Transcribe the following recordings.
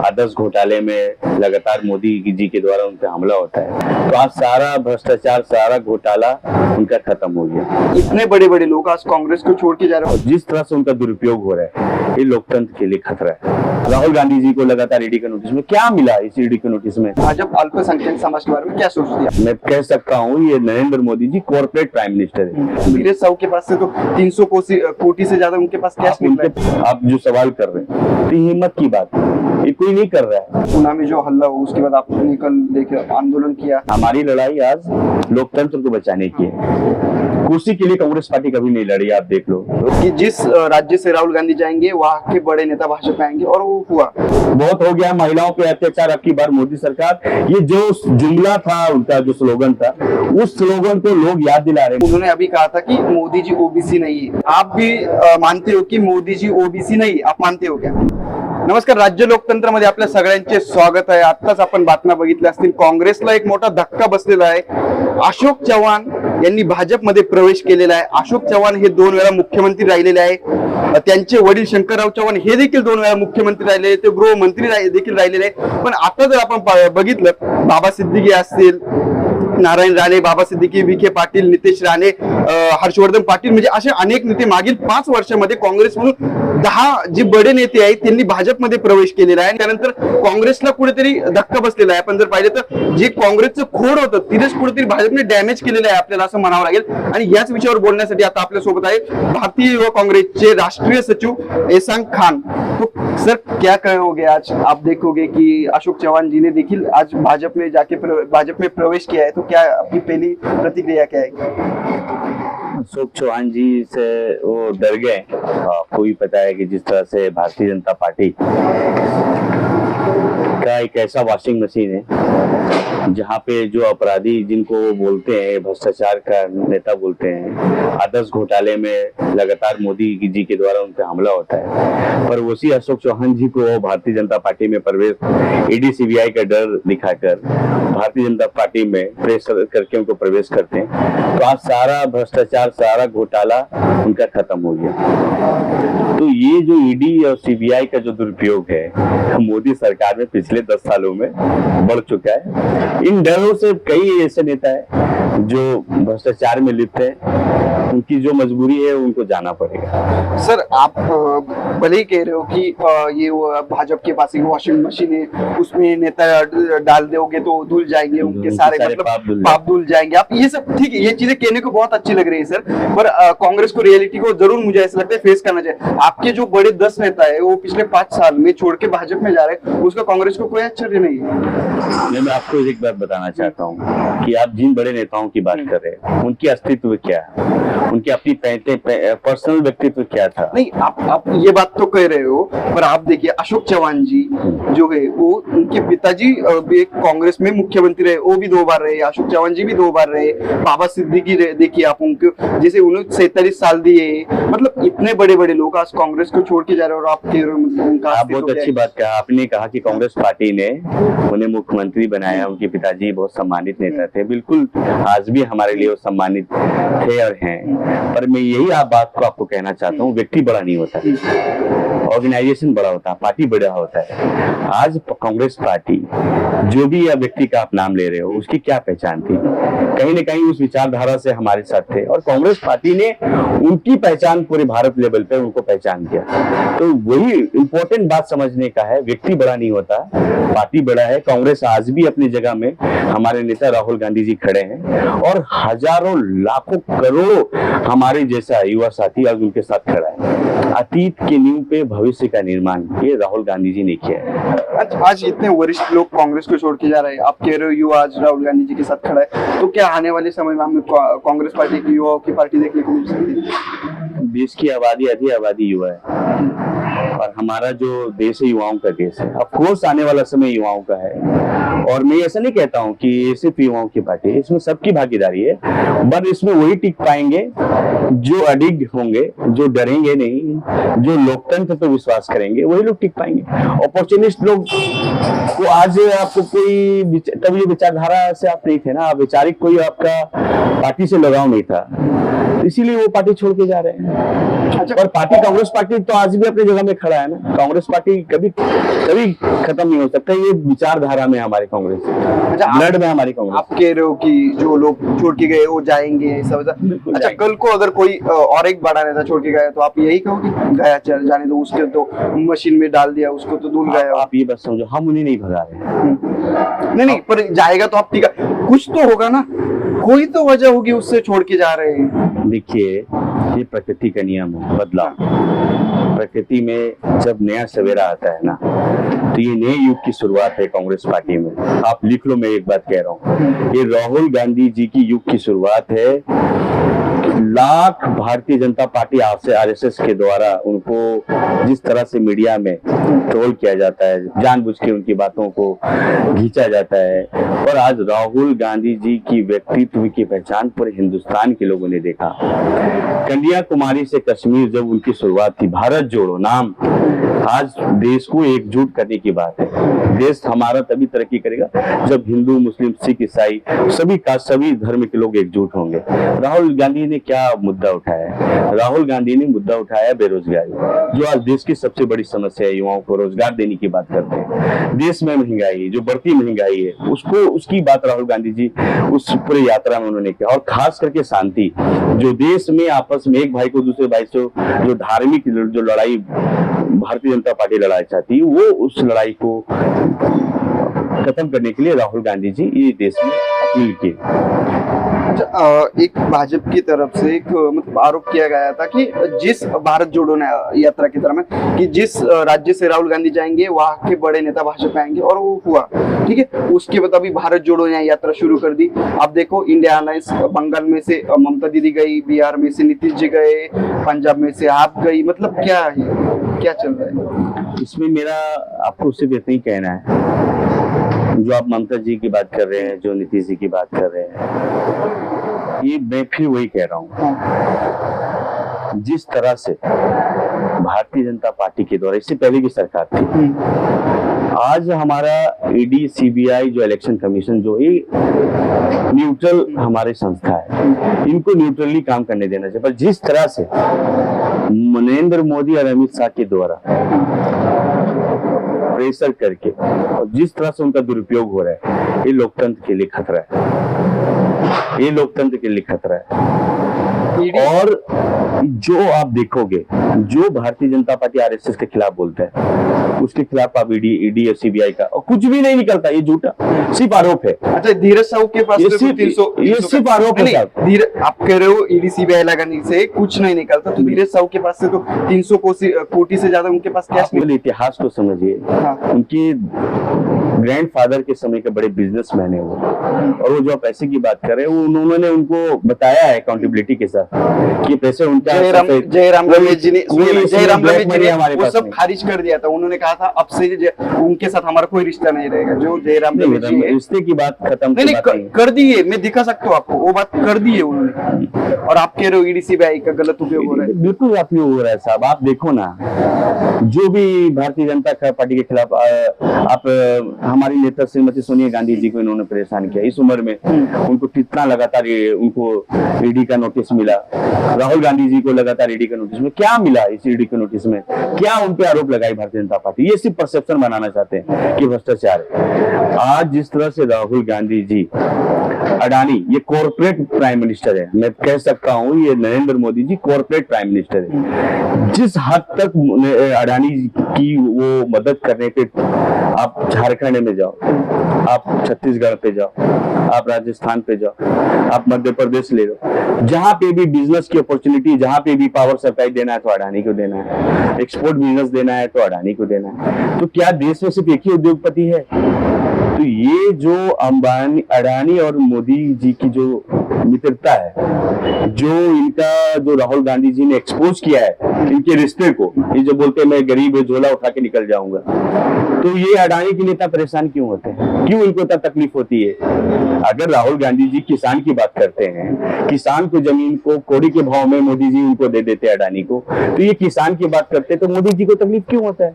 आदर्श घोटाले में लगातार मोदी जी के द्वारा उन पे हमला होता है, तो आज सारा भ्रष्टाचार, सारा घोटाला उनका खत्म हो गया। इतने बड़े बड़े लोग आज कांग्रेस को छोड़ के जा रहे और जिस तरह से उनका दुरुपयोग हो रहा है, ये लोकतंत्र के लिए खतरा है। राहुल गांधी जी को लगातार ईडी के नोटिस में क्या मिला? इस ईडी के नोटिस में भाजपा अल्पसंख्यक समाज के बारे में क्या सोचती है? मैं कह सकता हूँ ये Narendra Modi ji corporate prime minister है। नीरज साहू के पास से तो 300 कोटी से ज्यादा उनके पास कैश निकला है। आप जो सवाल कर रहे हैं, तो हिम्मत की बात है, ये कोई नहीं कर रहा है। पुणे में जो हल्ला हुआ उसके बाद आपने कल देखे आंदोलन किया। हमारी लड़ाई आज लोकतंत्र को बचाने की है। कुर्सी के लिए कांग्रेस पार्टी कभी नहीं लड़ी, आप देख लो कि जिस राज्य से राहुल गांधी जाएंगे वहाँ के बड़े नेता भाजपा आएंगे, और वो हुआ। बहुत हो गया महिलाओं पे अत्याचार। अब की बार मोदी सरकार, ये जो जुमला था उनका, जो स्लोगन था, उस स्लोगन को लोग याद दिला रहे हैं। उन्होंने अभी कहा था कि मोदी जी ओबीसी नहीं है। आप भी मानते हो कि मोदी जी ओबीसी नाही? आप मानते हो क्या? नमस्कार, राज्य लोकतंत्रामध्ये आपल्या सगळ्यांचे स्वागत आहे। आताच आपण बातम्या बघितल्या असतील, काँग्रेसला एक मोठा धक्का बसलेला आहे। अशोक चव्हाण यांनी भाजपमध्ये प्रवेश केलेला आहे। अशोक चव्हाण हे 2 वेळा मुख्यमंत्री राहिलेले आहे। त्यांचे वडील शंकरराव चव्हाण हे देखील 2 वेळा मुख्यमंत्री राहिले, ते गृहमंत्री देखील राहिलेले आहे। पण आता जर आपण बघितलं, बाबा सिद्दीकी असतील, नारायण राणे, बाबा सिद्दीकी, विखे पाटील, नितेश राणे, हर्षवर्धन पाटील, म्हणजे असे अनेक नेते मागील 5 वर्षामध्ये काँग्रेसमधून 10 जे बडे नेते आहेत त्यांनी भाजपमध्ये प्रवेश केलेला आहे। त्यानंतर काँग्रेसला कुठेतरी धक्का बसलेला आहे। आपण जर पाहिलं तर जे काँग्रेसचं खोड होतं तिथेच कुठेतरी भाजपने डॅमेज केलेलं आहे, आपल्याला असं म्हणावं लागेल। आणि याच विषयावर बोलण्यासाठी आता आपल्या सोबत आहे भारतीय युवा कांग्रेसचे राष्ट्रीय सचिव एहसान खान। तो सर, क्या कहोगे? आज आप देखोगे कि अशोक चव्हाण जी ने देखिल आज भाजप में प्रवेश किया है, तो क्या आपकी पहली प्रतिक्रिया क्या है? अशोक चौहान जी से वो डर गए। आपको भी पता है कि जिस तरह से भारतीय जनता पार्टी का एक ऐसा वॉशिंग मशीन है जहाँ पे जो अपराधी, जिनको वो बोलते हैं भ्रष्टाचार का नेता बोलते हैं, आदर्श घोटाले में लगातार मोदी जी के द्वारा उन पे हमला होता है, पर उसी अशोक चौहान जी को भारतीय जनता पार्टी में प्रवेश ईडी सीबीआई का डर दिखाकर भारतीय जनता पार्टी में प्रेशर करके उनको प्रवेश करते हैं, तो आज सारा भ्रष्टाचार, सारा घोटाला उनका खत्म हो गया। तो ये जो ईडी और सीबीआई का जो दुरुपयोग है मोदी सरकार में पिछले 10 सालों में बढ़ चुका है। इन डरों से कई ऐसे नेता है जो भ्रष्टाचार में लिप्त है, उनकी जो मजबूरी है उनको जाना पड़ेगा। सर, आप भले ही कह रहे हो कि ये भाजपा के पास एक वॉशिंग मशीन है, उसमें नेता डाल दोगे तो धुल जाएंगे, उनके सारे मतलब पाप धुल जाएंगे। आप ये सब ठीक है, ये चीजें कहने को बहुत अच्छी लग रही है सर, पर कांग्रेस को रियलिटी को जरूर मुझे ऐसा लगता है फेस करना चाहिए। आपके जो बड़े 10 नेता है वो पिछले 5 साल में छोड़ के भाजपा में जा रहे हैं, उसका कांग्रेस को कोई आश्चर्य नहीं है। मैं आपको एक बात बताना चाहता हूँ कि आप जिन बड़े नेताओं की बात कर रहे हैं उनकी अस्तित्व क्या है, उनकी अपनी पर्सनल व्यक्तित्व क्या था? नहीं, आप ये बात तो कह रहे हो, पर आप देखिए अशोक चौहान जी जो है वो, उनके पिताजी भी कांग्रेस में मुख्यमंत्री रहे, वो भी 2 बार रहे, अशोक चौहान जी भी 2 बार रहे, बाबा सिद्दीकी देखिए आप, उनको जैसे उन्होंने 47 साल दिए। मतलब इतने बड़े बड़े लोग आज कांग्रेस को छोड़ के जा रहे हैं, और आप कह रहे हो उनका। आप बहुत अच्छी बात कहा, आपने कहा कि कांग्रेस पार्टी ने उन्हें मुख्यमंत्री बनाया, उनके पिताजी बहुत सम्मानित नेता थे। बिल्कुल, आज भी हमारे लिए वो सम्मानित थे और हैं, पर मैं यही बात को आपको कहना चाहता हूँ, व्यक्ति बड़ा नहीं होता, ऑर्गेनाइजेशन बड़ा होता है, पार्टी बड़ा होता है। आज कांग्रेस पार्टी, जो भी या व्यक्ति का आप नाम ले रहे हो, उसकी क्या पहचान थी? कहीं न कहीं उस विचारधारा से हमारे साथ थे, और कांग्रेस पार्टी ने उनकी पहचान पूरे भारत लेवल पे उनको पहचान दिया। तो वही इंपॉर्टेंट बात समझने का है, व्यक्ति बड़ा नहीं होता, पार्टी बड़ा है। कांग्रेस आज भी अपनी जगह में, हमारे नेता राहुल गांधी जी खड़े हैं, और हजारों लाखों करोड़ों हमारे जैसा युवा साथी आज उनके साथ खड़ा है। अतीत की नींव पे भविष्य का निर्माण ये राहुल गांधी जी ने किया है। आज इतने वरिष्ठ लोग कांग्रेस को छोड़ के जा रहे हैं, आप कह रहे हो युवा आज राहुल गांधी जी के साथ खड़ा है, तो क्या आने वाले समय में हमें कांग्रेस पार्टी की, युवाओं की पार्टी देखने को मिल सकती है? देश की आबादी, आधी आबादी युवा है, और हमारा जो देश है युवाओं का देश है। ऑफ कोर्स आने वाला समय युवाओं का है, और मैं ऐसा नहीं कहता हूँ कि ये सिर्फ युवाओं की पार्टी है, इसमें सबकी भागीदारी है। बट इसमें वही टिक पाएंगे जो अडिग होंगे, जो डरेंगे नहीं, जो लोकतंत्र पर विश्वास करेंगे, वही लोग टिक पाएंगे। अपॉर्चुनिस्ट लोग को आज आपको कोई, तब ये विचारधारा से आप नहीं थे ना, वैचारिक कोई आपका पार्टी से लगाव नहीं था, इसीलिए वो पार्टी छोड़ के जा रहे हैं। अच्छा। और पार्टी कांग्रेस पार्टी तो आज भी अपनी जगह में खड़ा है ना। कांग्रेस पार्टी कभी कभी खत्म नहीं हो सकता, ये विचारधारा में हमारी कांग्रेस, अच्छा, ब्लड में हमारी कांग्रेस। आप कह रहे हो कि जो लोग छोड़ के गए वो जाएंगे, ऐसा वैसा। बिल्कुल अच्छा, जाएंगे। कल को अगर कोई और एक बड़ा नेता छोड़ के गया तो आप यही कहोगे गया चल जाने दो, उसके तो मशीन में डाल दिया, उसको तो धुल गया। आप ये बात समझो, हम उन्हें नहीं भगा रहे हैं। नहीं पर जाएगा तो आप ठीक है, कुछ तो होगा ना, कोई तो वजह होगी उससे छोड़ के जा रहे हैं। देखिए, ये प्रकृति का नियम है, बदलाव। प्रकृति में जब नया सवेरा आता है ना, तो ये नए युग की शुरुआत है कांग्रेस पार्टी में। आप लिख लो, मैं एक बात कह रहा हूँ, ये राहुल गांधी जी की युग की शुरुआत है। लाख भारतीय जनता पार्टी आरएसएस के द्वारा उनको जिस तरह से मीडिया में ट्रोल किया जाता है, जानबूझ के उनकी बातों को खींचा जाता है, और आज राहुल गांधी जी की व्यक्तित्व की पहचान पूरे हिंदुस्तान के लोगों ने देखा। कन्याकुमारी से कश्मीर जब उनकी शुरुआत थी, भारत जोड़ो नाम, आज देश को एकजुट करने की बात है। देश हमारा तभी तरक्की करेगा जब हिंदू, मुस्लिम, सिख, ईसाई सभी धर्म के लोग एकजुट होंगे। राहुल गांधी ने क्या मुद्दा उठाया है? राहुल गांधी ने मुद्दा उठाया बेरोजगारी, जो आज देश की सबसे बड़ी समस्या है। युवाओं को रोजगार देने की बात करते हैं। देश में महंगाई, जो बढ़ती महंगाई है, उसकी बात राहुल गांधी जी उस पूरे यात्रा में उन्होंने किया। और खास करके शांति, जो देश में आपस में एक भाई को दूसरे भाई से जो धार्मिक जो लड़ाई भारतीय जनता पार्टी लड़ाई चाहती है, वो उस लड़ाई को खत्म करने के लिए राहुल गांधी जी ये देश में अपील की। एक भाजपा की तरफ से एक मतलब आरोप किया गया था कि जिस भारत जोड़ो यात्रा की तरह में कि जिस राज्य से राहुल गांधी जाएंगे वहाँ के बड़े नेता भाजपा आएंगे, और वो हुआ, ठीक है। उसके बाद अभी भारत जोड़ो यात्रा शुरू कर दी। आप देखो, इंडिया अलायंस, बंगाल में से ममता दीदी गई, बिहार में से नीतीश जी गए, पंजाब में से आप गई, मतलब क्या है, क्या चल रहा है इसमें? मेरा आपको सिर्फ इतना ही कहना है, जो आप ममता जी की बात कर रहे हैं, जो नीतीश जी की बात कर रहे हैं, ये मैं फिर वही कह रहा हूँ, जिस तरह से भारतीय जनता पार्टी के द्वारा, इससे पहले की सरकार थी, आज हमारा ईडी, सीबीआई, जो इलेक्शन कमीशन, जो ये न्यूट्रल हमारी संस्था है, इनको न्यूट्रली काम करने देना चाहिए। पर जिस तरह से नरेंद्र मोदी और अमित शाह के द्वारा प्रेशर करके और जिस तरह से उनका दुरुपयोग हो रहा है, ये लोकतंत्र के लिए खतरा है। ये लोकतंत्र के लिए खतरा है। और जो आप देखोगे, जो भारतीय जनता पार्टी आरएसएस के खिलाफ बोलता है, उसके खिलाफ आप ईडी और सीबीआई का और कुछ भी नहीं निकलता, ये झूठा, सिर्फ आरोप है। अच्छा, धीरज साहू के पास ये तो सिर्फ 300 ये सिर्फ आरोप है साहब। धीरज, आप कह रहे हो ईडी सीबीआई लगाने से कुछ नहीं निकलता, तो धीरज साहू के पास से तो 300 कोटी से ज्यादा उनके पास कैश नहीं। इतिहास को समझिए, उनके ग्रैंडफादर के समय के बड़े बिजनेसमैन है वो, और वो जो पैसे की बात कर रहे हैं, वो उन्होंने उनको बताया है अकाउंटेबिलिटी के साथ कि पैसे उनका जयराम रमेश जी ने वो सब नहीं। खारिज कर दिया था। उन्होंने कहा था अब से उनके साथ हमारा कोई रिश्ता नहीं रहेगा। जो जयराम रमेश जी रिश्ते की बात खत्म नहीं कर दी है, मैं दिखा सकता हूँ आपको, वो बात कर दी है उन्होंने, और आप कह रहे हो ईडी सीबीआई का गलत उपयोग हो रहा है। बिल्कुल उपयोग हो रहा है साहब। आप देखो ना, जो भी भारतीय जनता पार्टी के खिलाफ आप हमारी नेता श्रीमती सोनिया गांधी जी को इन्होंने परेशान किया इस उम्र में, उनको कितना लगातार उनको ईडी का नोटिस मिला। राहुल गांधी जी को लगातार ईडी का नोटिस में क्या मिला? इस ईडी के नोटिस में क्या उन पे आरोप लगाई भारतीय जनता पार्टी? ये सिर्फ परसेप्शन बनाना चाहते हैं कि भ्रष्टाचार है। आज जिस तरह से राहुल गांधी जी, अडानी, ये कॉर्पोरेट प्राइम मिनिस्टर है, मैं कह सकता हूँ ये Narendra Modi ji corporate prime minister है। जिस हद तक अडानी की वो मदद करने के, आप झारखंड में जाओ, आप छत्तीसगढ़ पे जाओ, आप राजस्थान पे जाओ, आप मध्य प्रदेश ले लो, जहां पे भी बिजनेस की अपॉर्चुनिटी, जहां पे भी पावर सप्लाई देना है तो अडानी को देना है, एक्सपोर्ट बिजनेस देना है तो अडानी को देना है। तो क्या देश में सिर्फ एक ही उद्योगपति है? तो ये जो अंबानी, अडानी और मोदी जी की जो मित्रता है, जो इनका जो राहुल गांधी जी ने एक्सपोज किया है इनके रिश्ते को, ये जो बोलते हैं मैं गरीब झोला उठा के निकल जाऊंगा, तो ये अडानी के नेता परेशान क्यों होते हैं? क्यों इनको इतना तकलीफ होती है? अगर राहुल गांधी जी किसान की बात करते हैं, किसान को जमीन को कौड़ी के भाव में मोदी जी उनको दे देते हैं अडानी को, तो ये किसान की बात करते हैं तो मोदी जी को तकलीफ क्यों होता है?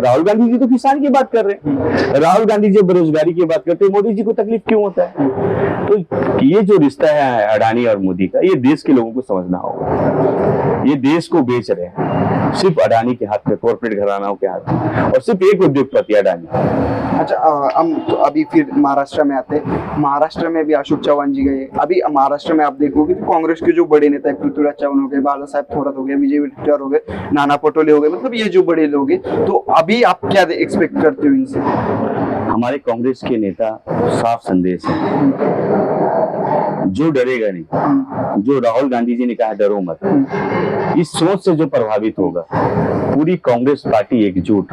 राहुल गांधी जी तो किसान की बात कर रहे हैं। राहुल गांधी जी बेरोजगारी की बात करते हैं, मोदी जी को तकलीफ क्यों होता है? तो ये जो रिश्ता है अडानी और मोदी का, ये देश के लोगों को समझना होगा। ये देश को बेच रहे हैं सिर्फ अडानी के हाथ में, कॉर्पोरेट घरानाओं के हाथ में, और सिर्फ एक उद्योगपति अडानी। अच्छा, हम तो अभी फिर महाराष्ट्र में आते हैं। महाराष्ट्र में भी अशोक चव्हाण जी गए। अभी महाराष्ट्र में आप देखोगे तो कांग्रेस के जो बड़े नेता है, पृथ्वीराज चव्हाण हो गए, बाला साहेब थोरात हो गए, विजय विठ्ठल हो गए, नाना पटोले हो गए, मतलब ये जो बड़े लोग हैं, तो अभी आप क्या एक्सपेक्ट करते हो इनसे? हमारे कांग्रेस के नेता साफ संदेश है, जो डरेगा नहीं, जो राहुल गांधी जी ने कहा डरो मत, इस सोच से जो प्रभावित होगा, पूरी कांग्रेस पार्टी एकजुट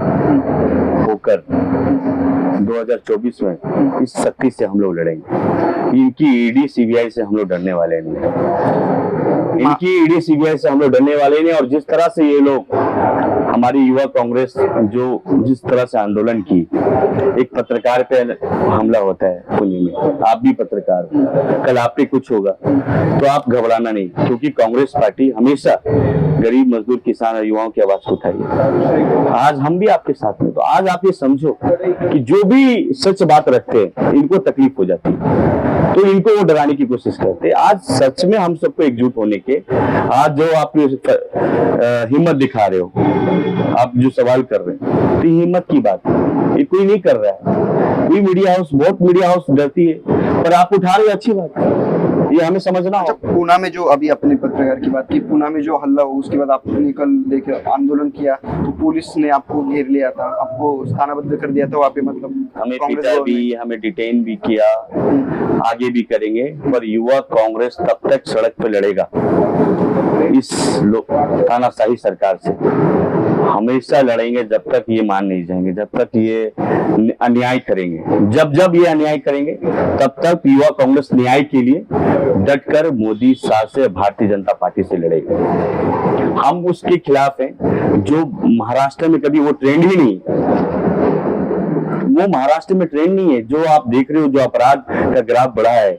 होकर 2024 में इस शक्ति से हम लोग लड़ेंगे। इनकी ईडी सीबीआई से हम लोग डरने वाले नहीं, इनकी ईडी सीबीआई से हम लोग डरने वाले नहीं। और जिस तरह से ये लोग हमारी युवा कांग्रेस जो जिस तरह से आंदोलन की, एक पत्रकार पे हमला होता है पुणे में, आप भी पत्रकार हो, कल आप पे कुछ होगा तो आप घबराना नहीं, क्योंकि कांग्रेस पार्टी हमेशा गरीब मजदूर किसान और युवाओं की आवाज को उठाई है। आज हम भी आपके साथ में, तो आज आप ये समझो कि जो भी सच बात रखते हैं इनको तकलीफ हो जाती है, तो इनको वो डराने की कोशिश करते हैं। आज सच में हम सबको एकजुट होने के, आज जो आप हिम्मत दिखा रहे हो, आप जो सवाल कर रहे हैं, तो हिम्मत की बात है, ये कोई नहीं कर रहा है। कोई मीडिया हाउस, बहुत मीडिया हाउस डरती है, पर आप उठा रहे हो, अच्छी बात है, ये हमें समझना अच्छा, होगा। पूना में जो अभी अपने पत्रकार की बात की, पूना में जो हल्ला हो, उसके बाद आपने कल देखे आंदोलन किया तो पुलिस ने आपको घेर लिया था, आपको स्थानाबद्ध कर दिया था वहाँ पे, मतलब हमें कांग्रेस पीटा भी, हमें डिटेन भी किया, आगे भी करेंगे, पर युवा कांग्रेस तब तक सड़क पे लड़ेगा इस तानाशाही सरकार से, हमेशा लड़ेंगे जब तक ये मान नहीं जाएंगे, जब तक ये अन्याय करेंगे। जब ये अन्याय करेंगे तब तक युवा कांग्रेस न्याय के लिए डटकर मोदी शाह से, भारतीय जनता पार्टी से लड़ेगा। हम उसके खिलाफ हैं जो महाराष्ट्र में कभी वो ट्रेंड ही नहीं, वो महाराष्ट्र में ट्रेंड नहीं है। जो आप देख रहे हो, जो अपराध का ग्राफ बढ़ा है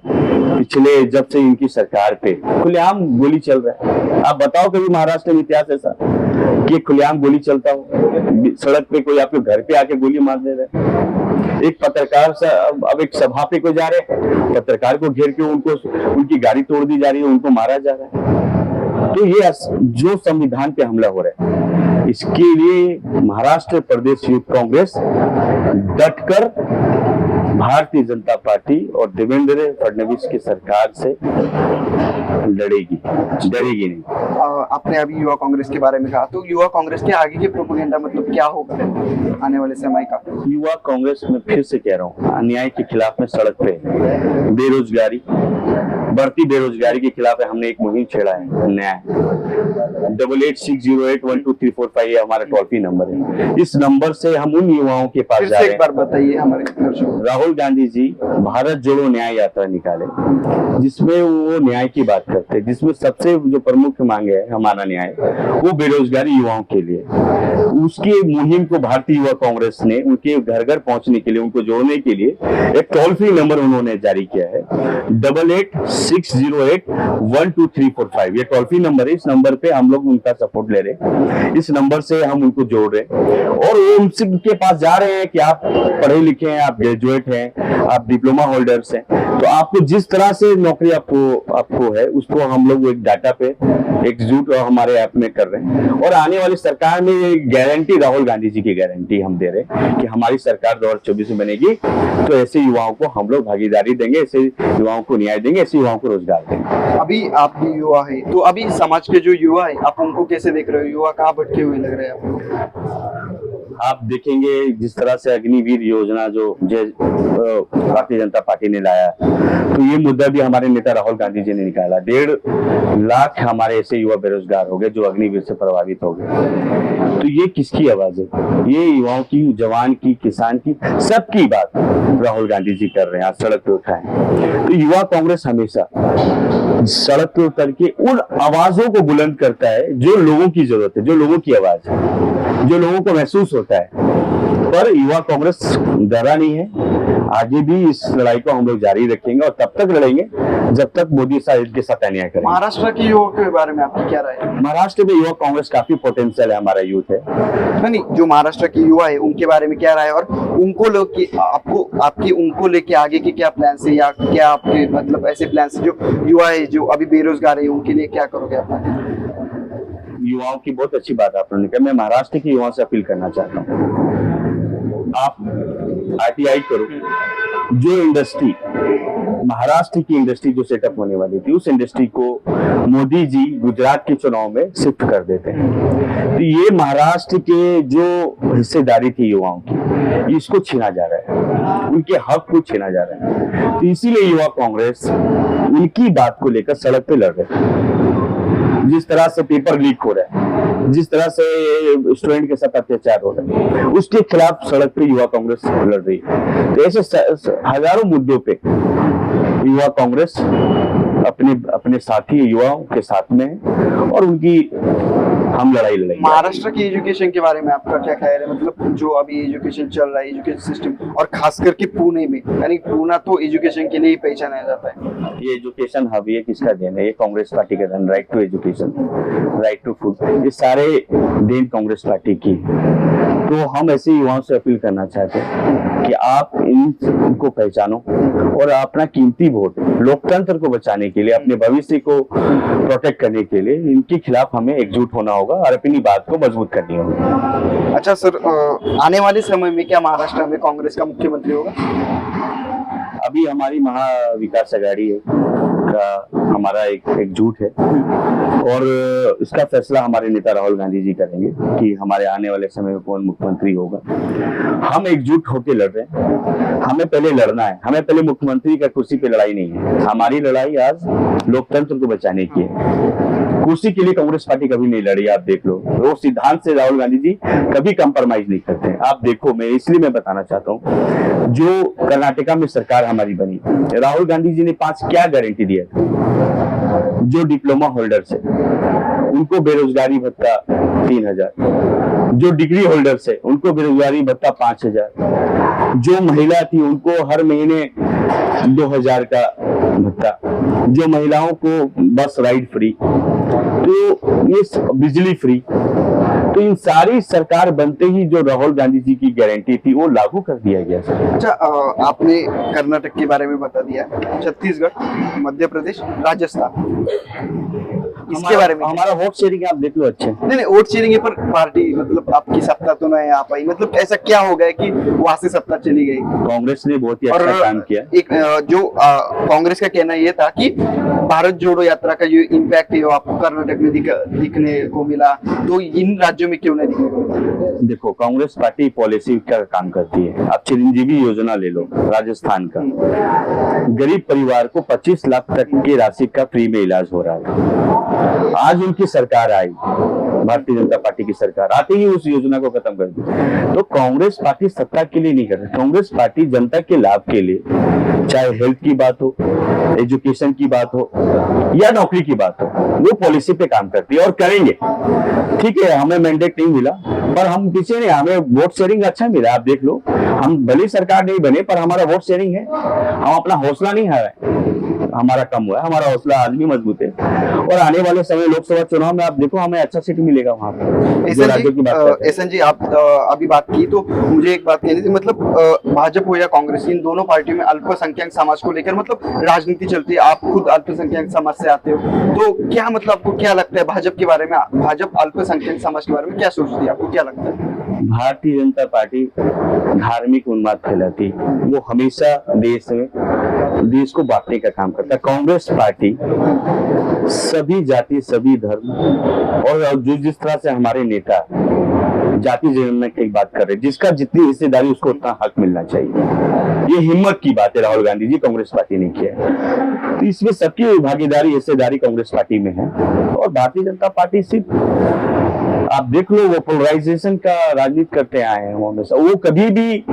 पिछले, जब से इनकी सरकार पे खुलेआम गोली चल रहा है। आप बताओ कभी महाराष्ट्र में इतिहास ऐसा कि खुलेआम गोली चलता हो, सड़क पे कोई आपके घर पे आके गोली मार दे रहा है। एक पत्रकार से अब एक सभा पे कोई जा रहे हैं, पत्रकार को घेर के उनको, उनकी गाड़ी तोड़ दी जा रही है, उनको मारा जा रहा है। तो ये जो संविधान पे हमला हो रहा है, इसके लिए महाराष्ट्र प्रदेश युवा कांग्रेस डटकर भारतीय जनता पार्टी और देवेंद्र फडणवीस की सरकार से लड़ेगी, डरेगी नहीं। आपने अभी युवा कांग्रेस के बारे में कहा, तो युवा कांग्रेस के आगे की प्रोपेगेंडा मतलब क्या होगा आने वाले समय का? युवा कांग्रेस में फिर से कह रहा हूँ, अन्याय के खिलाफ में सड़क पे, बेरोजगारी, बढ़ती बेरोजगारी के खिलाफ हमने एक मुहिम छेड़ा है, न्याय। 8860812345 ये हमारा टोल फ्री नंबर है। इस नंबर से हम उन युवाओं के पास जा रहे हैं। एक बार बताइए हमारे दर्शकों। राहुल गांधी जी भारत जोड़ो न्याय यात्रा निकाले, जिसमें वो न्याय की बात करते हैं, जिसमें सबसे जो प्रमुख मांग है हमारा न्याय, वो बेरोजगारी युवाओं के लिए। उसकी मुहिम को भारतीय युवा कांग्रेस ने उनके घर घर पहुंचने के लिए, उनको जोड़ने के लिए एक टोल फ्री नंबर उन्होंने जारी किया है, 8860812345। ये टोल फ्री नंबर है। इस नंबर पे हम लोग उनका सपोर्ट ले रहे हैं, इस नंबर से हम उनको जोड़ रहे हैं और वो उनके पास जा रहे हैं कि आप पढ़े लिखे हैं, आप ग्रेजुएट हैं, आप डिप्लोमा होल्डर्स हैं, तो आपको जिस तरह से नौकरी आपको है, उसको हम लोग एक डाटा पे एकजुट हमारे ऐप में कर रहे हैं। और आने वाली सरकार में गारंटी, राहुल गांधी जी की गारंटी हम दे रहे हैं कि हमारी सरकार 2024 में बनेगी, तो ऐसे युवाओं को हम लोग भागीदारी देंगे, ऐसे युवाओं को न्याय देंगे, ऐसे युवाओं को रोजगार देंगे। अभी आप भी युवा है, तो अभी समाज के जो युवा है, आप उनको कैसे देख रहे हो? युवा कहाँ भटके हुए लग रहे हैं आपको? आप देखेंगे जिस तरह से अग्निवीर योजना जो भारतीय जनता पार्टी ने लाया, तो ये मुद्दा भी हमारे नेता राहुल गांधी जी ने निकाला। 1.5 लाख हमारे ऐसे युवा बेरोजगार हो गए जो अग्निवीर से प्रभावित हो गए। तो ये किसकी आवाज है? ये युवाओं की, जवान की, किसान की, सबकी बात राहुल गांधी जी कर रहे हैं, आज सड़क पे उठाए। तो युवा कांग्रेस हमेशा सड़क पे उतर के उन आवाजों को बुलंद करता है जो लोगों की जरूरत है, जो लोगों की आवाज है, जो लोगों को महसूस होता है। पर युवा कांग्रेस डरा नहीं है, आगे भी इस लड़ाई को हम लोग जारी रखेंगे और तब तक लड़ेंगे जब तक मोदी साहब के साथ अन्याय करेंगे। महाराष्ट्र के युवक के बारे में आपकी क्या राय है? महाराष्ट्र में युवा कांग्रेस काफी पोटेंशियल है, हमारा यूथ है। नहीं, जो महाराष्ट्र के युवा है उनके बारे में क्या राय है, और उनको लेके आपकी उनको लेके आगे के क्या प्लान है, या क्या आपके मतलब ऐसे प्लान है जो युवा है जो अभी बेरोजगार है उनके लिए क्या करोगे आप? युवाओं की बहुत अच्छी बात आपने कहा। मैं महाराष्ट्र के युवाओं से अपील करना चाहता हूँ, आप ITI करो। जो इंडस्ट्री महाराष्ट्र की इंडस्ट्री जो सेटअप होने वाली थी, उस इंडस्ट्री को मोदी जी गुजरात के चुनाव में शिफ्ट कर देते हैं। तो ये महाराष्ट्र के जो हिस्सेदारी थी युवाओं की, इसको छीना जा रहा है, उनके हक को छीना जा रहा है। तो इसीलिए युवा कांग्रेस उनकी बात को लेकर सड़क पे लड़ रहे हैं। जिस तरह से पेपर लीक हो रहा है, जिस तरह से स्टूडेंट के साथ अत्याचार हो रहा है, उसके खिलाफ सड़क पे युवा कांग्रेस लड़ रही है। तो ऐसे हजारों मुद्दों पे युवा कांग्रेस अपने साथी युवाओं के साथ में है और उनकी हम लड़ाई लड़ेंगे। महाराष्ट्र की एजुकेशन के बारे में आपका क्या ख्याल है? मतलब जो अभी एजुकेशन चल रहा है, एजुकेशन सिस्टम, और खास करके पुणे में, यानी पुणे तो एजुकेशन के लिए ही पहचाना जाता है। ये एजुकेशन हब ये किसका देन है? ये कांग्रेस पार्टी का देन। Right to education, right to food, ये सारे देन कांग्रेस पार्टी की। तो हम ऐसे युवाओं से अपील करना चाहते हैं कि आप इनको पहचानो और अपना कीमती वोट लोकतंत्र को बचाने के लिए, अपने भविष्य को प्रोटेक्ट करने के लिए इनके खिलाफ हमें एकजुट होना होगा और अपनी बात को मजबूत करनी होगी। अच्छा सर, आने वाले समय में क्या महाराष्ट्र में कांग्रेस का मुख्यमंत्री होगा? अभी हमारी महाविकास आघाड़ी का हमारा एकजुट है और इसका फैसला हमारे नेता राहुल गांधी जी करेंगे कि हमारे आने वाले समय में कौन मुख्यमंत्री होगा। हम एकजुट होकर लड़ रहे हैं, हमें पहले लड़ना है, हमें पहले मुख्यमंत्री का कुर्सी पे लड़ाई नहीं है। हमारी लड़ाई आज लोकतंत्र को बचाने की है। कुर्सी के लिए कांग्रेस पार्टी कभी नहीं लड़ी, आप देख लो। वो सिद्धांत से राहुल गांधी जी कभी कंप्रोमाइज नहीं करते हैं। आप देखो, मैं बताना चाहता हूँ, जो कर्नाटका में सरकार हमारी बनी, राहुल गांधी जी ने 5 क्या गारंटी दिया था? जो डिप्लोमा होल्डर्स है उनको बेरोजगारी भत्ता 3000, जो डिग्री होल्डर्स है उनको बेरोजगारी भत्ता 5000, जो महिला थी उनको हर महीने 2000 का भत्ता, जो महिलाओं को बस राइड फ्री, तो ये बिजली फ्री। तो इन सारी सरकार बनते ही जो राहुल गांधी जी की गारंटी थी वो लागू कर दिया गया। अच्छा, आपने कर्नाटक के बारे में बता दिया, छत्तीसगढ़, मध्य प्रदेश, राजस्थान, इसके बारे में हमारा वोट शेयरिंग आप देख लो। अच्छे नहीं, वोट शेयरिंग है, पर पार्टी मतलब आपकी सत्ता तो नहीं आ पाई। मतलब ऐसा क्या हो गया कि वहां से सत्ता चली गई? कांग्रेस ने बहुत ही अच्छा काम किया। एक जो कांग्रेस का कहना ये था कि भारत जोड़ो यात्रा का जो इम्पैक्ट है वो आपको कर्नाटक में दिखने को मिला, तो इन राज्यों में क्यों नहीं दिखने को मिला? देखो, कांग्रेस पार्टी पॉलिसी का काम करती है। आप चिरंजीवी योजना ले लो राजस्थान का, गरीब परिवार को 25 लाख तक की राशि का फ्री में इलाज हो रहा था। आज उनकी सरकार आई, भारतीय जनता पार्टी की सरकार आते ही उस योजना को खत्म कर दी। तो कांग्रेस पार्टी सत्ता के लिए नहीं कर रही, कांग्रेस पार्टी जनता के लाभ के लिए, चाहे हेल्थ की बात हो, एजुकेशन की बात हो या नौकरी की बात हो, वो पॉलिसी पे काम करती है और करेंगे। ठीक है, हमें मैंडेट नहीं मिला पर हम पीछे नहीं, हमें वोट शेयरिंग अच्छा मिला। आप देख लो, हम भले सरकार नहीं बने पर हमारा वोट शेयरिंग है। हम अपना हौसला नहीं हारे, हमारा कम हुआ है, हमारा हौसला आज भी मजबूत है। और आने वाले समय लोकसभा चुनाव में आप देखो, हमें अच्छा सीट मिलेगा वहां पर। एसन जी, आप अभी बात की तो मुझे एक बात कहनी थी, मतलब भाजपा हो या कांग्रेस, इन दोनों पार्टियों में अल्पसंख्यक समाज को लेकर मतलब राजनीति चलती है। आप खुद अल्पसंख्यक समाज से आते हो, तो क्या मतलब आपको क्या लगता है भाजपा के बारे में? भाजपा अल्पसंख्यक समाज के बारे में क्या सोचती है, आपको क्या लगता है? भारतीय जनता पार्टी धार्मिक उन्माद फैलाती, वो हमेशा देश को बांटने का काम करता है। कांग्रेस पार्टी सभी जाति, सभी धर्म और जिस तरह से हमारे नेता जाति जनगणना की बात कर रहे हैं, जिसका जितनी हिस्सेदारी उसको उतना हक मिलना चाहिए। ये हिम्मत की बात है राहुल गांधी जी, कांग्रेस पार्टी ने किया है। तो इसमें सबकी भागीदारी, हिस्सेदारी कांग्रेस पार्टी में है। और भारतीय जनता पार्टी सिर्फ आप देख लो, वो पोलराइजेशन का राजनीति करते आए हैं हमेशा। वो कभी भी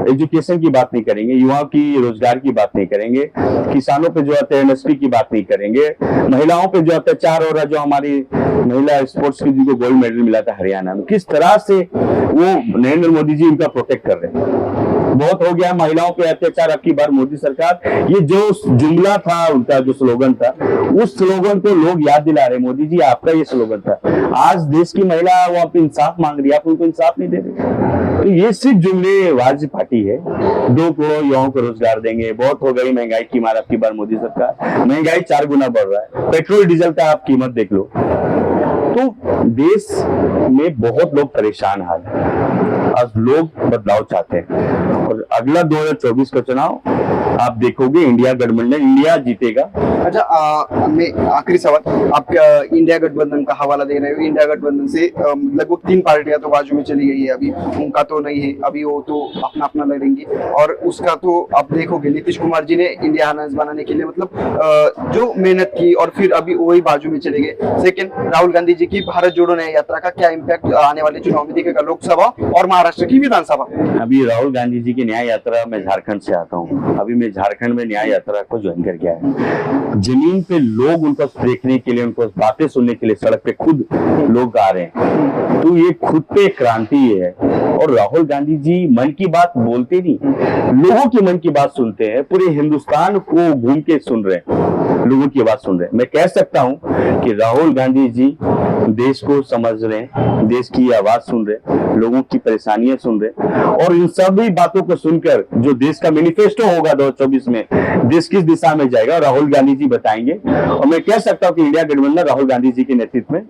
एजुकेशन की बात नहीं करेंगे, युवाओं की रोजगार की बात नहीं करेंगे, किसानों पे जो एमएसपी की बात नहीं करेंगे, महिलाओं पे जो अत्याचार हो रहा है, जो हमारी महिला स्पोर्ट्स की जिनको गोल्ड मेडल मिला था हरियाणा में, किस तरह से वो नरेंद्र मोदी जी उनका प्रोटेक्ट कर रहे हैं। बहुत हो गया महिलाओं पे अत्याचार, अब की बार मोदी सरकार, ये जो जुमला था उनका, जो स्लोगन था, उस स्लोगन को लोग याद दिला रहे, मोदी जी आपका ये स्लोगन था। आज देश की महिला वो आप इंसाफ मांग रही है, आप उनको इंसाफ नहीं दे रहे। तो ये सिर्फ जुमलेबाज पार्टी है। 2 करोड़ युवाओं को रोजगार देंगे, बहुत हो गई महंगाई की मार, अब की बार मोदी सरकार, महंगाई 4 गुना बढ़ रहा है, पेट्रोल डीजल का आप कीमत देख लो। तो देश में बहुत लोग परेशान हाल है, अब लोग बदलाव चाहते हैं। और अगला 2024 का चुनाव आप देखोगे इंडिया गठबंधन, इंडिया जीतेगा। अच्छा, मैं आखिरी सवाल, आप इंडिया गठबंधन का हवाला दे रहे हो। इंडिया गठबंधन से लगभग 3 पार्टियां तो बाजू में चली गई है, अभी उनका तो नहीं है, अभी वो तो अपना अपना लड़ेंगे। और उसका तो आप देखोगे नीतीश कुमार जी ने इंडिया अलायंस बनाने के लिए मतलब जो मेहनत की, और फिर अभी वही बाजू में चले गए। सेकंड, राहुल गांधी जी की भारत जोड़ो न्याय यात्रा का क्या इम्पैक्ट आने वाले चुनाव में दिखेगा, लोकसभा और महाराष्ट्र की विधानसभा? अभी राहुल गांधी जी की न्याय यात्रा, मैं झारखंड से आता हूँ, अभी मैं झारखंड में न्याय यात्रा को ज्वाइन करके आया। जमीन पे लोग उनको देखने के लिए, उनको बातें सुनने के लिए सड़क पे खुद लोग आ रहे हैं। तो ये खुद पे क्रांति है। और राहुल गांधी जी मन की बात बोलते नहीं, लोगों की मन की बात सुनते हैं, पूरे हिंदुस्तान को घूम के सुन रहे हैं, लोगों की बात सुन रहे हैं। मैं कह सकता हूँ कि राहुल गांधी जी देश को समझ रहे हैं, देश की आवाज सुन रहे हैं, लोगों की परेशानियां सुन रहे हैं, और इन सभी बातों को सुनकर जो देश का मैनिफेस्टो होगा 2024 में, देश किस दिशा में जाएगा, राहुल गांधी जी बताएंगे। और मैं कह सकता हूं कि इंडिया गठबंधन राहुल गांधी जी के नेतृत्व में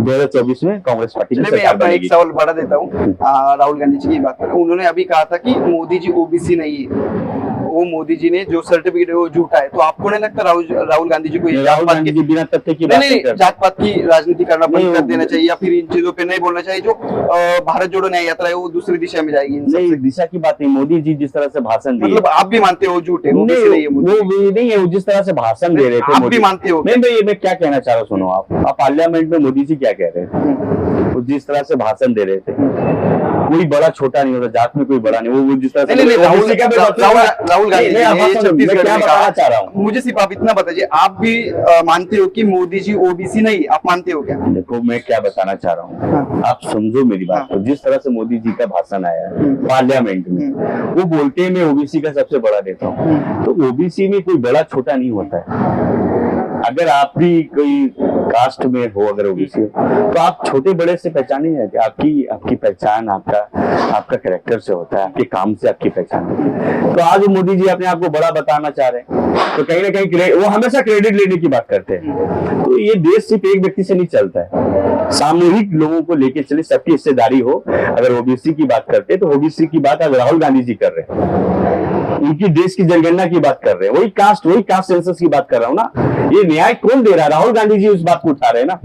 2024 में कांग्रेस पार्टी की मैं सरकार अपना एक बनेगी। सवाल बढ़ा देता हूँ, राहुल गांधी जी की बात करें, उन्होंने अभी कहा था कि मोदी जी ओबीसी नहीं है, वो मोदी जी ने जो सर्टिफिकेट है वो झूठा है। तो आपको नहीं लगता राहुल गांधी जी को राहुल गांधी जी बिना तथ्य की बात नहीं करते। जात पात की राजनीति करना बंद नहीं, कर देना चाहिए, या फिर इन चीजों पे नहीं बोलना चाहिए, जो भारत जोड़ो न्याय यात्रा है वो दूसरी दिशा में जाएगी? नहीं, दिशा की बात नहीं, मोदी जी जिस तरह से भाषण दिए, मतलब आप भी मानते हो झूठ है, नहीं, ओबीसी नहीं है मोदी? वो भी नहीं है, वो जिस तरह से भाषण दे रहे थे आप मोदी, भी मानते हो? नहीं भाई, मैं क्या कहना चाह रहा हूँ, सुनो आप पार्लियामेंट में मोदी जी क्या कह रहे थे, वो जिस तरह से भाषण दे रहे थे, कोई बड़ा छोटा नहीं होता, जात में कोई बड़ा नहीं, वो जिस तरह से राहुल गांधी जी मैं क्या बताना चाह रहा हूँ, मुझे सिर्फ आप इतना बताइए, आप भी मानते हो कि मोदी जी ओबीसी नहीं, आप मानते हो क्या? देखो मैं क्या बताना चाह रहा हूँ, आप समझो मेरी बात को। जिस तरह से मोदी जी का भाषण आया है पार्लियामेंट में, वो बोलते हैं मैं ओबीसी का सबसे बड़ा नेता हूँ। तो ओबीसी में कोई बड़ा छोटा नहीं होता है। अगर आप भी कोई कास्ट में हो, अगर ओबीसी हो, तो आप छोटे बड़े से पहचाने जाते, आपकी पहचान आपका कैरेक्टर से होता है, आपके काम से आपकी पहचान होती है। तो आज मोदी जी अपने आप को बड़ा बताना चाह रहे हैं, तो कहीं ना कहीं वो हमेशा क्रेडिट लेने की बात करते हैं। तो ये देश सिर्फ एक व्यक्ति से नहीं चलता है, सामूहिक लोगों को लेके चले, सबकी हिस्सेदारी हो। अगर ओबीसी की बात करते हैं तो ओबीसी की बात अगर राहुल गांधी जी कर रहे हैं, उनकी देश की जनगणना की बात कर रहे हैं, वही कास्ट सेंसस की बात कर रहा हूँ ना। ये न्याय कौन दे रहा है? राहुल गांधी जी उस बात को उठा रहे हैं ना।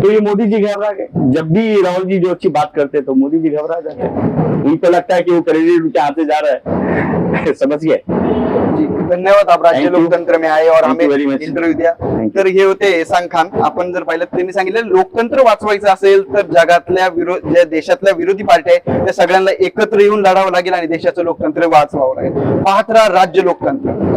तो ये मोदी जी घबरा गए, जब भी राहुल जी जो अच्छी बात करते तो मोदी जी घबरा जाते हैं, उनको लगता है कि वो क्रेडिट उनके हाथ से जा रहा है। समझ गए जी, धन्यवाद, आप राज्य लोकतंत्र में आए और हमें इंटरव्ह्यू दिया। तर हे होते एहसान खान. आपण जर पाहिलं त्यांनी सांगितलं लोकतंत्र वाचवायचं असेल तर जगातल्या ज्या देशातल्या विरोधी पार्ट्या आहेत त्या सगळ्यांना एकत्र येऊन लढावं लागेल आणि देशाचं लोकतंत्र वाचवावं लागेल. पाहत राहा राज्य लोकतंत्र.